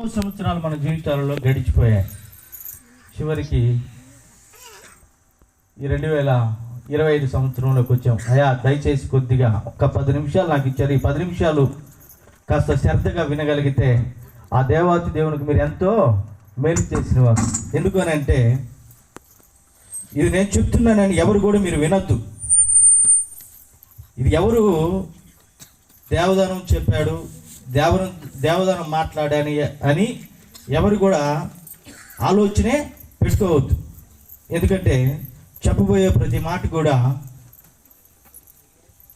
సంవత్సరాలు మన జీవితాలలో గడిచిపోయాయి. చివరికి ఈ 2025 సంవత్సరంలోకి వచ్చాం. అయ్యా దయచేసి కొద్దిగా ఒక్క 10 నిమిషాలు నాకు ఇచ్చారు. ఈ 10 నిమిషాలు కాస్త శ్రద్ధగా వినగలిగితే ఆ దేవాతి దేవునికి మీరు ఎంతో మేలు చేసిన వారు. ఎందుకు అని అంటే ఇది నేను చెప్తున్నానని ఎవరు కూడా మీరు వినొద్దు. ఇది ఎవరు దేవదానం చెప్పాడు, దేవదానం మాట్లాడాని అని ఎవరు కూడా ఆలోచనే పెట్టుకోవద్దు. ఎందుకంటే చెప్పబోయే ప్రతి మాట కూడా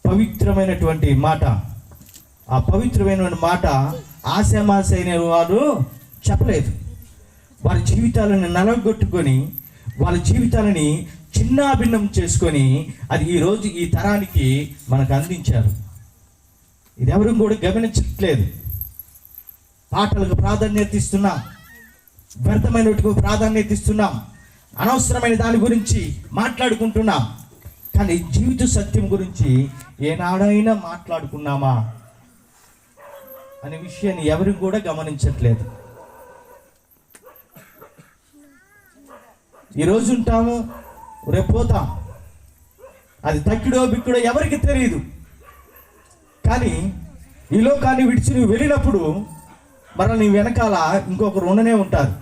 పవిత్రమైనటువంటి మాట. ఆ పవిత్రమైన మాట ఆశామాశ అయిన వారు చెప్పలేదు. వారి జీవితాలను నలగొట్టుకొని వాళ్ళ జీవితాలని చిన్నాభిన్నం చేసుకొని అది ఈరోజు ఈ తరానికి మనకు అందించారు. ఇది ఎవరు కూడా గమనించట్లేదు. పాటలకు ప్రాధాన్యత ఇస్తున్నాం, వ్యర్థమైనట్టుకు ప్రాధాన్యత ఇస్తున్నాం, అనవసరమైన దాని గురించి మాట్లాడుకుంటున్నాం. కానీ జీవిత సత్యం గురించి ఏనాడైనా మాట్లాడుకున్నామా అనే విషయాన్ని ఎవరు కూడా గమనించట్లేదు. ఈరోజు ఉంటాము, రేపు పోతాం. అది తక్కిడో బిక్కుడో ఎవరికి తెలియదు. కానీ ఈ లోకాన్ని విడిచి నువ్వు వెళ్ళినప్పుడు మరి నీ వెనకాల ఇంకొకరు ఉండనే ఉంటారు.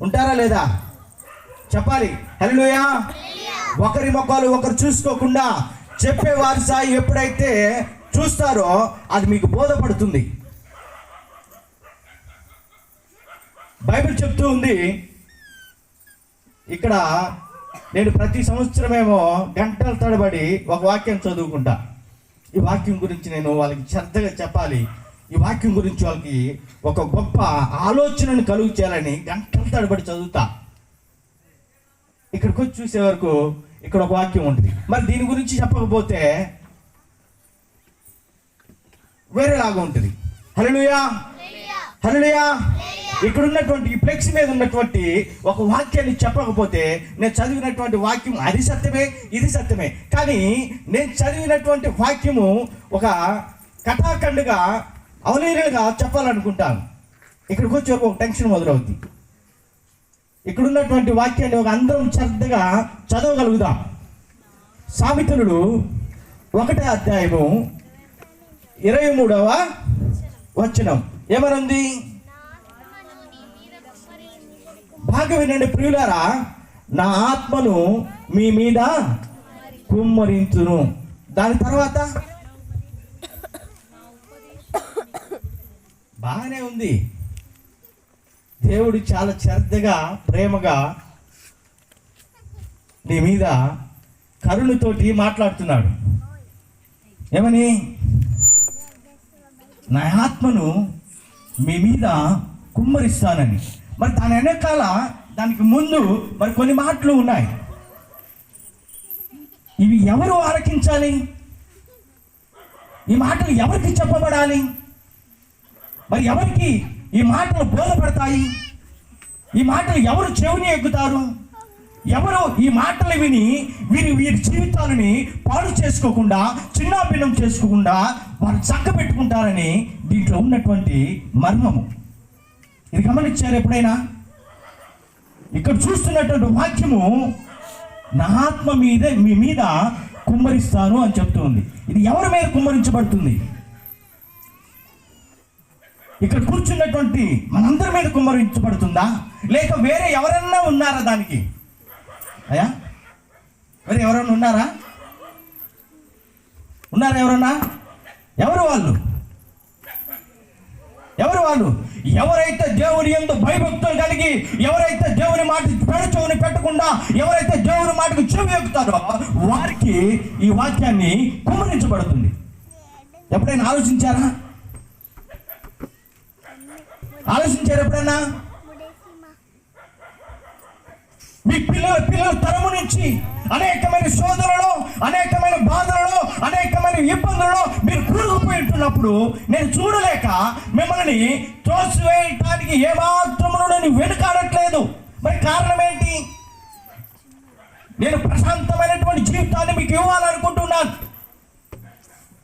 ఉంటారా లేదా చెప్పాలి. హల్లెలూయా. ఒకరి ముఖాలు ఒకరు చూసుకోకుండా చెప్పేవారి సాయి ఎప్పుడైతే చూస్తారో అది మీకు బోధపడుతుంది. బైబిల్ చెప్తూ ఉంది. ఇక్కడ నేను ప్రతి సంవత్సరమేమో గంటల తడబడి ఒక వాక్యం చదువుకుంటా. ఈ వాక్యం గురించి నేను వాళ్ళకి శ్రద్ధగా చెప్పాలి. ఈ వాక్యం గురించి వాళ్ళకి ఒక గొప్ప ఆలోచనను కలుగు చేయాలని గంటల తడబడి చదువుతా. ఇక్కడికి వచ్చి చూసే వరకు ఇక్కడ ఒక వాక్యం ఉంటుంది. మరి దీని గురించి చెప్పకపోతే వేరేలాగా ఉంటుంది. హల్లెలూయా, హల్లెలూయా. ఇక్కడ ఉన్నటువంటి ఈ ఫ్లెక్స్ మీద ఉన్నటువంటి ఒక వాక్యాన్ని చెప్పకపోతే నేను చదివినటువంటి వాక్యం అది సత్యమే, ఇది సత్యమే. కానీ నేను చదివినటువంటి వాక్యము ఒక కథాఖండుగా అవలీలగా చెప్పాలనుకుంటాను. ఇక్కడికి వచ్చి ఒక టెన్షన్ మొదలవుద్ది. ఇక్కడ ఉన్నటువంటి వాక్యాన్ని ఒక అందరం శ్రద్ధగా చదవగలుగుదాం. సామెతలు 1వ అధ్యాయము 23వ వచనం ఏమనుంది? బాగా వినండి ప్రియులారా, నా ఆత్మను మీ మీద కుమ్మరించును. దాని తర్వాత బాగానే ఉంది. దేవుడు చాలా శ్రద్ధగా ప్రేమగా నీ మీద కరుణతోటి మాట్లాడుతున్నాడు. ఏమని? నా ఆత్మను మీ మీద కుమ్మరిస్తానని. మరి దాని వెనకాల దానికి ముందు మరి కొన్ని మాటలు ఉన్నాయి. ఇవి ఎవరు ఆలకించాలి? ఈ మాటలు ఎవరికి చెప్పబడాలి? మరి ఎవరికి ఈ మాటలు బోధపడతాయి? ఈ మాటలు ఎవరు చెవిని ఎక్కుతారు? ఎవరు ఈ మాటలు విని వీరి జీవితాలని పాడు చేసుకోకుండా, చిన్నాభిన్నం చేసుకోకుండా వారు చక్క పెట్టుకుంటారని దీంట్లో ఉన్నటువంటి మర్మము. ఇది గమనించారు ఎప్పుడైనా? ఇక్కడ చూస్తున్నటువంటి వాక్యము నా ఆత్మ మీద మీ మీద కుమ్మరిస్తాను అని చెప్తుంది. ఇది ఎవరి మీద కుమ్మరించబడుతుంది? ఇక్కడ కూర్చున్నటువంటి మనందరి మీద కుమ్మరించబడుతుందా, లేక వేరే ఎవరన్నా ఉన్నారా దానికి? అయ్యా వేరే ఎవరన్నా ఉన్నారా? ఎవరన్నా? ఎవరు వాళ్ళు? ఎవరైతే దేవుని యందు భయభక్తులు కలిగి, ఎవరైతే దేవుని మాట పెడచెవిని పెట్టకుండా, ఎవరైతే దేవుని మాటకు చెవి ఎక్కుతారో వారికి ఈ వాక్యాన్ని కుమ్మరించబడుతుంది. ఎప్పుడైనా ఆలోచించారా? ఎప్పుడైనా? మీ పిల్లల తరము నుంచి అనేకమైన శోధనలో, అనేకమైన బాధలలో, అనేకమైన ఇబ్బందులలో మీరు కూరుకుపోయింటున్నప్పుడు నేను చూడలేక మిమ్మల్ని తోసివేయటానికి ఏమాత్రమును నేను వెనుకాడట్లేదు. మరి కారణం ఏంటి? నేను ప్రశాంతమైనటువంటి జీవితాన్ని మీకు ఇవ్వాలనుకుంటున్నాను.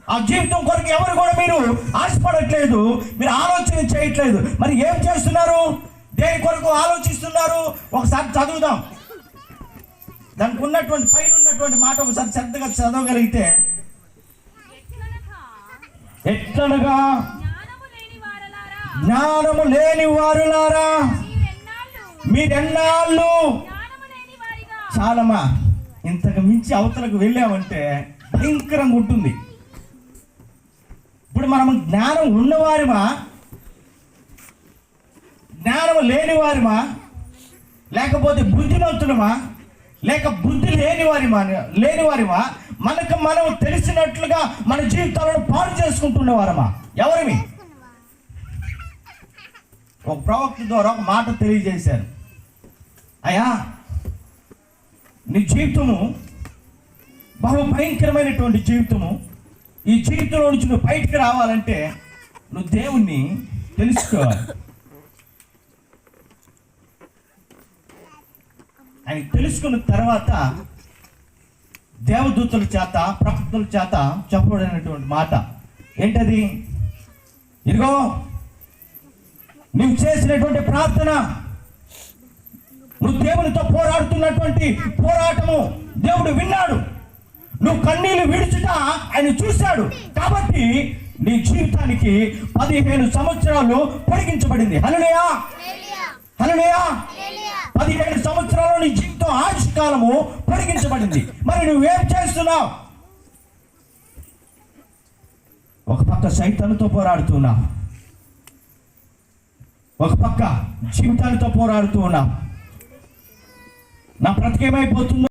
ఆ జీవితం కొరకు ఎవరు కూడా మీరు ఆశపడట్లేదు, మీరు ఆలోచన చేయట్లేదు. మరి ఏం చేస్తున్నారు? దేని కొరకు ఆలోచిస్తున్నారు? ఒకసారి చదువుదాం. దానికి ఉన్నటువంటి పైన ఉన్నటువంటి మాట ఒకసారి శ్రద్ధగా చదవగలిగితే, ఎట్లనగా జ్ఞానము లేని వారులారా మీరెన్నాళ్ళు. చాలమ్మా, ఇంతకు మించి అవతలకు వెళ్ళామంటే భయంకరంగా ఉంటుంది. ఇప్పుడు మనం జ్ఞానం ఉన్నవారిమా, జ్ఞానం లేనివారిమా, లేకపోతే బుద్ధిమంతులమా, లేక బుద్ధి లేనివారిమా, మనకు మనం తెలిసినట్లుగా మన జీవితాలను పాడు చేసుకుంటున్నవారమా? ఎవరిమి? ఒక ప్రవక్త ద్వారా ఒక మాట తెలియజేశారు. అయ్యా, నీ జీవితము బహు భయంకరమైనటువంటి జీవితము. ఈ జీవితంలో నుంచి నువ్వు బయటికి రావాలంటే నువ్వు దేవుణ్ణి తెలుసుకోవాలి. ఆయన తెలుసుకున్న తర్వాత దేవదూతల చేత, ప్రవక్తల చేత చెప్పబడినటువంటి మాట ఏంటది? ఇదిగో నువ్వు చేసినటువంటి ప్రార్థన, నువ్వు దేవునితో పోరాడుతున్నటువంటి పోరాటము దేవుడు విన్నాడు. నువ్వు కన్నీళ్లు విడుచుట ఆయన చూశాడు. కాబట్టి నీ జీవితానికి 15 సంవత్సరాలు పొడిగించబడింది. హల్లెలూయా, హల్లెలూయా. 15 సంవత్సరాలు నీ జీవితం ఆయుష్కాలము పొడిగించబడింది. మరి నువ్వేం చేస్తున్నావు? ఒక పక్క సైతానుతో పోరాడుతున్నావు, ఒక పక్క జీవితాలతో పోరాడుతూ ఉన్నావు. నా బ్రతికేమైపోతుందో